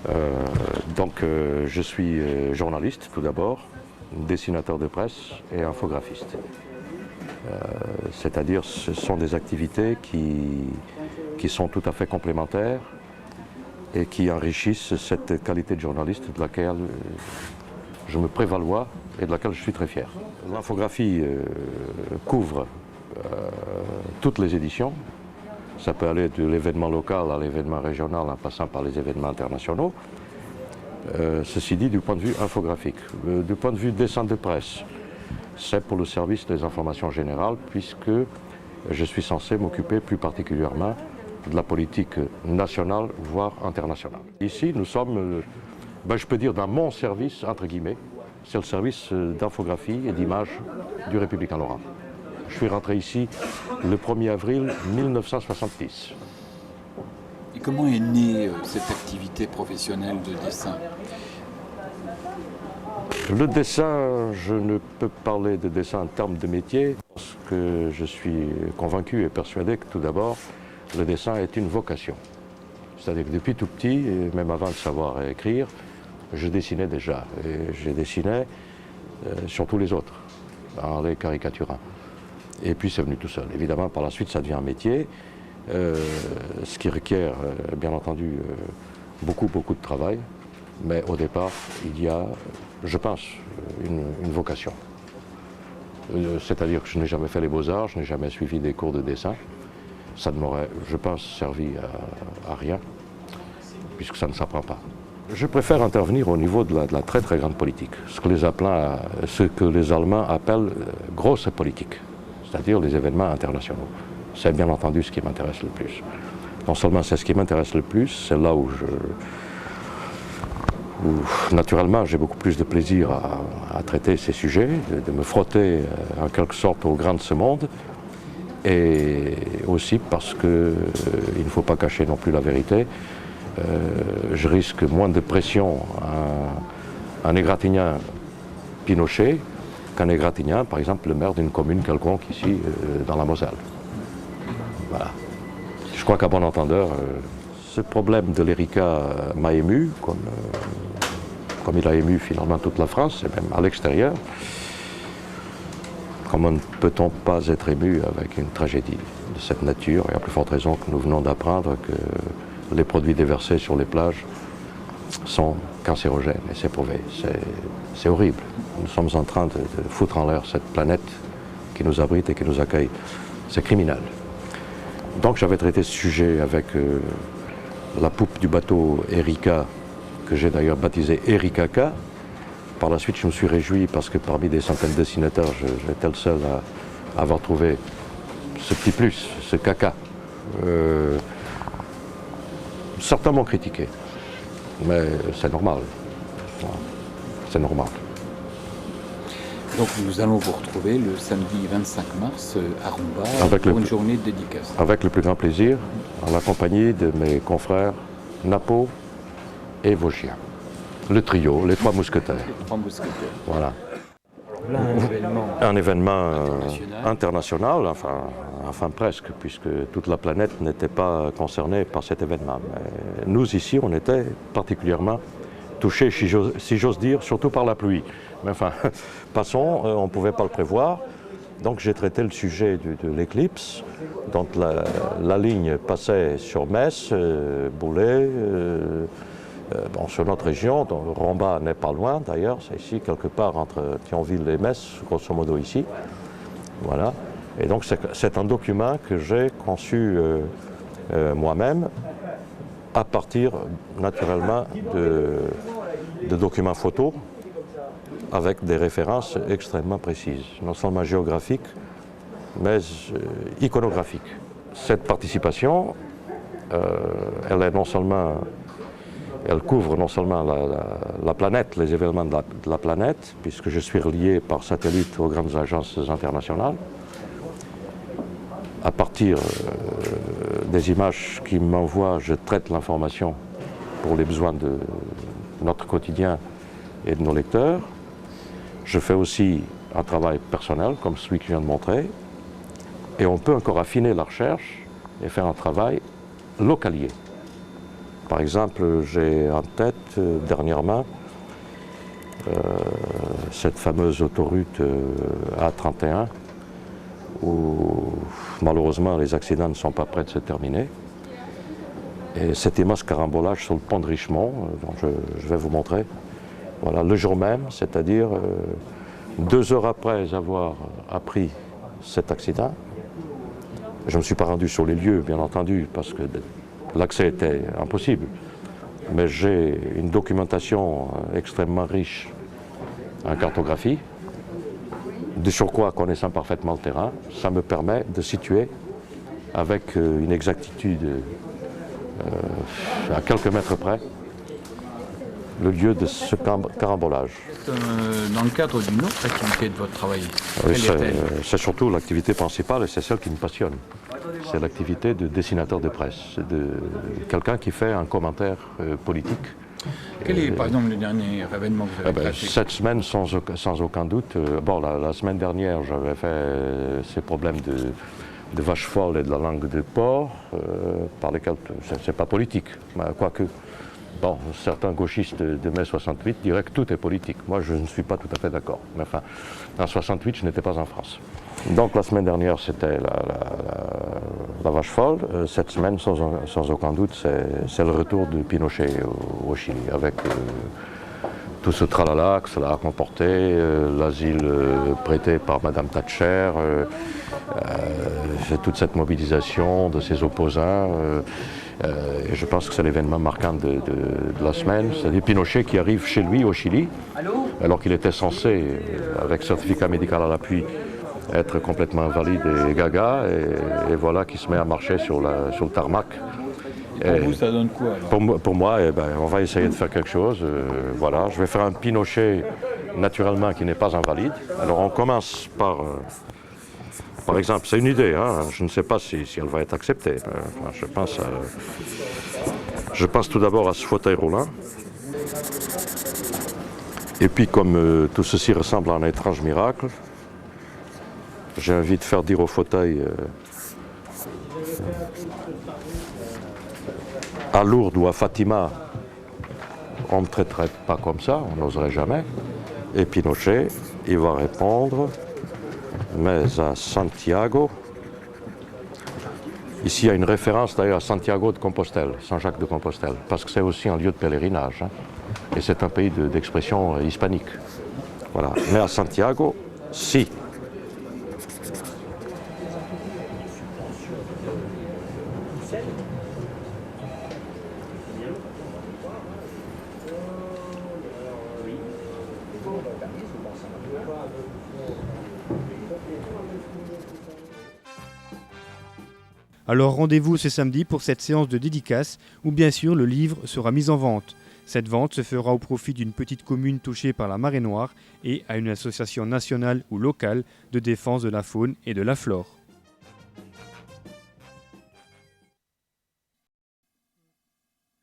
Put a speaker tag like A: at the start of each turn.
A: Je suis journaliste tout d'abord, dessinateur de presse et infographiste. C'est-à-dire ce sont des activités qui sont tout à fait complémentaires et qui enrichissent cette qualité de journaliste de laquelle je me prévalois et de laquelle je suis très fier. L'infographie couvre toutes les éditions. Ça peut aller de l'événement local à l'événement régional en passant par les événements internationaux. Ceci dit, du point de vue infographique. Du point de vue dessin de presse, c'est pour le service des informations générales puisque je suis censé m'occuper plus particulièrement de la politique nationale, voire internationale. Ici, nous sommes, je peux dire, dans mon service, entre guillemets, c'est le service d'infographie et d'image du Républicain Lorrain. Je suis rentré ici le 1er avril 1970.
B: Et comment est née cette activité professionnelle de dessin?
A: Le dessin, je ne peux parler de dessin en termes de métier parce que je suis convaincu et persuadé que tout d'abord, le dessin est une vocation. C'est-à-dire que depuis tout petit, et même avant de savoir écrire, je dessinais déjà. Et je dessinais sur tous les autres, en les caricaturant. Et puis c'est venu tout seul. Évidemment, par la suite, ça devient un métier, ce qui requiert, bien entendu, beaucoup de travail. Mais au départ, il y a, je pense, une vocation. C'est-à-dire que je n'ai jamais fait les beaux-arts, je n'ai jamais suivi des cours de dessin. Ça ne m'aurait, je pense, servi à rien, puisque ça ne s'apprend pas. Je préfère intervenir au niveau de la très grande politique, ce que les Allemands appellent grosse politique, c'est-à-dire les événements internationaux. C'est bien entendu ce qui m'intéresse le plus. Non seulement c'est ce qui m'intéresse le plus, c'est là où naturellement j'ai beaucoup plus de plaisir à traiter ces sujets, de me frotter en quelque sorte au grain de ce monde, et aussi parce qu'il ne faut pas cacher non plus la vérité. Je risque moins de pression en égratignant Pinochet qu'en égratignant, par exemple, le maire d'une commune quelconque ici dans la Moselle. Voilà. Je crois qu'à bon entendeur, ce problème de l'Erika m'a ému, comme il a ému finalement toute la France, et même à l'extérieur. Comment ne peut-on pas être ému avec une tragédie de cette nature, et à plus forte raison que nous venons d'apprendre que les produits déversés sur les plages sont cancérogènes, et c'est prouvé. C'est horrible. Nous sommes en train de foutre en l'air cette planète qui nous abrite et qui nous accueille. C'est criminel. Donc j'avais traité ce sujet avec la poupe du bateau Erika, que j'ai d'ailleurs baptisé Erikaka. Par la suite, je me suis réjoui parce que parmi des centaines de dessinateurs, j'étais le seul à avoir trouvé ce petit plus, ce caca. Certains m'ont critiqué, mais c'est normal. C'est normal.
B: Donc nous allons vous retrouver le samedi 25 mars à Rumba pour une journée de dédicace.
A: Avec le plus grand plaisir, en la compagnie de mes confrères Napo et Vosgien. Le trio, les trois mousquetaires.
B: Les trois mousquetaires.
A: Voilà.
B: Là,
A: un événement international, enfin presque, puisque toute la planète n'était pas concernée par cet événement. Mais nous, ici, on était particulièrement touchés, si j'ose dire, surtout par la pluie. Mais enfin, passons, on ne pouvait pas le prévoir. Donc j'ai traité le sujet de l'éclipse, dont la ligne passait sur Metz, Boulay, sur notre région, dont Romba n'est pas loin d'ailleurs, c'est ici quelque part entre Thionville et Metz, grosso modo ici. Voilà. Et donc c'est un document que j'ai conçu moi-même à partir naturellement de documents photos avec des références extrêmement précises, non seulement géographiques, mais iconographiques. Cette participation, elle couvre non seulement la planète, les événements de la planète, puisque je suis relié par satellite aux grandes agences internationales. À partir des images qui m'envoient, je traite l'information pour les besoins de notre quotidien et de nos lecteurs. Je fais aussi un travail personnel, comme celui que je viens de montrer, et on peut encore affiner la recherche et faire un travail localier. Par exemple, j'ai en tête dernièrement cette fameuse autoroute A31 où malheureusement les accidents ne sont pas prêts de se terminer. Et cet immense carambolage sur le pont de Richemont, dont je vais vous montrer, voilà, le jour même, c'est-à-dire 2 heures après avoir appris cet accident. Je ne me suis pas rendu sur les lieux, bien entendu, parce que l'accès était impossible. Mais j'ai une documentation extrêmement riche en cartographie. De surcroît, connaissant parfaitement le terrain, ça me permet de situer avec une exactitude à quelques mètres près le lieu de ce carambolage.
B: Dans le cadre d'une autre activité de votre travail,
A: c'est surtout l'activité principale et c'est celle qui me passionne. C'est l'activité de dessinateur de presse, de quelqu'un qui fait un commentaire politique.
B: Quel est, par exemple, le dernier événement que vous avez traité?
A: Cette semaine, sans aucun doute. Bon, la semaine dernière, j'avais fait ces problèmes de vache folle et de la langue de porc, par lesquels c'est pas politique, quoique. Bon, certains gauchistes de mai 68 diraient que tout est politique. Moi, je ne suis pas tout à fait d'accord. Mais enfin, en 68, je n'étais pas en France. Donc la semaine dernière, c'était la vache folle. Cette semaine, sans aucun doute, c'est le retour de Pinochet au Chili, avec tout ce tralala que cela a comporté, l'asile prêté par Madame Thatcher, toute cette mobilisation de ses opposants. Et je pense que c'est l'événement marquant de la semaine. C'est Pinochet qui arrive chez lui au Chili, alors qu'il était censé, avec certificat médical à l'appui, être complètement invalide et gaga. Et voilà qu'il se met à marcher sur le tarmac.
B: Pour vous, ça donne quoi alors?
A: Pour moi, on va essayer de faire quelque chose. Voilà, je vais faire un Pinochet naturellement qui n'est pas invalide. Alors on commence par exemple, c'est une idée, hein. Je ne sais pas si elle va être acceptée. Je pense tout d'abord à ce fauteuil roulant. Et puis comme tout ceci ressemble à un étrange miracle, j'ai envie de faire dire au fauteuil à Lourdes ou à Fatima, on ne me traiterait pas comme ça, on n'oserait jamais. Et Pinochet, il va répondre, mais à Santiago, ici il y a une référence d'ailleurs à Santiago de Compostelle, Saint-Jacques de Compostelle, parce que c'est aussi un lieu de pèlerinage, hein, et c'est un pays d'expression hispanique. Voilà. Mais à Santiago, si.
C: Alors rendez-vous ce samedi pour cette séance de dédicace où bien sûr le livre sera mis en vente. Cette vente se fera au profit d'une petite commune touchée par la marée noire et à une association nationale ou locale de défense de la faune et de la flore.